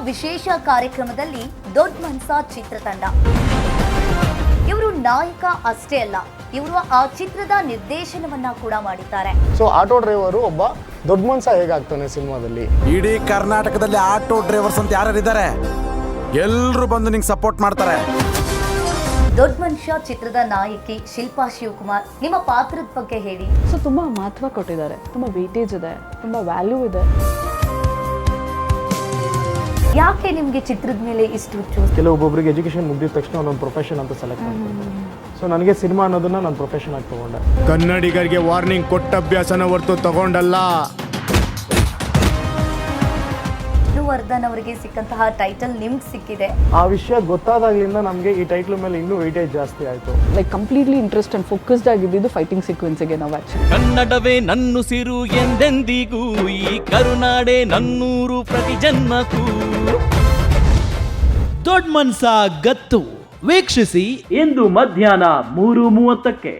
ವಿಶೇಷ ಕಾರ್ಯಕ್ರಮದಲ್ಲಿ ದೊಡ್ಡ ಮನ್ಸ ಚಿತ್ರತಂಡ. ಇವರು ನಾಯಕ ಅಷ್ಟೇ ಅಲ್ಲ, ಇವರು ಆ ಚಿತ್ರದ ನಿರ್ದೇಶನವನ್ನ ಕೂಡ ಮಾಡಿದ್ದಾರೆ. ಸೊ ಆಟೋ ಡ್ರೈವರು ಒಬ್ಬ ದೊಡ್ಡ ಮನ್ಸ ಹೇಗಾಗ್ತಾನೆ ಸಿನಿಮಾದಲ್ಲಿ. ಇಡೀ ಕರ್ನಾಟಕದಲ್ಲಿ ಆಟೋ ಡ್ರೈವರ್ಸ್ ಅಂತ ಯಾರಿದ್ದಾರೆ, ಎಲ್ಲರೂ ಬಂದು ನಿಂಗೆ ಸಪೋರ್ಟ್ ಮಾಡ್ತಾರೆ. ದೊಡ್ಡ ಮನುಷ್ಯ ಚಿತ್ರದ ನಾಯಕಿ ಶಿಲ್ಪಾ ಶಿವಕುಮಾರ್, ನಿಮ್ಮ ಪಾತ್ರದ ಬಗ್ಗೆ ಹೇಳಿ. ಸೊ ತುಂಬ ಮಹತ್ವ ಕೊಟ್ಟಿದ್ದಾರೆ, ತುಂಬ ವೇಟೇಜ್ ಇದೆ, ತುಂಬ ವ್ಯಾಲ್ಯೂ ಇದೆ. ಯಾಕೆ ನಿಮ್ಗೆ ಚಿತ್ರದ ಮೇಲೆ ಇಷ್ಟು ಹುಚ್ಚು? ಕೆಲವೊಬ್ಬೊಬ್ಬರಿಗೆ ಎಜುಕೇಶನ್ ಮುಗಿದ ತಕ್ಷಣ ಒಂದೊಂದು ಪ್ರೊಫೆಷನ್ ಅಂತ ಸೆಲೆಕ್ಟ್ ಮಾಡ್ತಾರೆ. ಸೊ ನನಗೆ ಸಿನಿಮಾ ಅನ್ನೋದನ್ನ ನಾನು ಪ್ರೊಫೆಷನ್ ಆಗಿ ತಗೊಂಡೆ. ಕನ್ನಡಿಗರಿಗೆ ವಾರ್ನಿಂಗ್ ಕೊಟ್ಟ ಅಭ್ಯಾಸನ ಹೊರತು ತಗೊಂಡಲ್ಲ. ವರ್ಧನ್ ಅವರಿಗೆ ಸಿಕ್ಕಂತಹ ಟೈಟಲ್ ನಿಮ್ಗೆ ಸಿಕ್ಕಿದೆ. ಆ ವಿಷಯ ಗೊತ್ತಾದಾಗ್ಲಿಂದ ನಮಗೆ ಈ ಟೈಟ್ಲ್ ಮೇಲೆ ಇನ್ನೂ ವೇಟೇಜ್ ಜಾಸ್ತಿ ಆಯಿತು. Like completely interest and focused ಆಗಿದ್ದು ಫೈಟಿಂಗ್ ಸೀಕ್ವೆನ್ಸ್ಗೆ ನಾವು ಆ್ಯಕ್ಚುಲಿ. ಕನ್ನಡವೇ ನನ್ನುಸಿರು ಎಂದೆಂದಿಗೂ, ಈ ಕರುನಾಡೆ ನನ್ನೂರು ಪ್ರತಿ ಜನ್ಮಕ್ಕೂ. ದೊಡ್ಡ ಮನ್ಸ ಗತ್ತು ವೀಕ್ಷಿಸಿ ಇಂದು ಮಧ್ಯಾಹ್ನ 3:30ಕ್ಕೆ.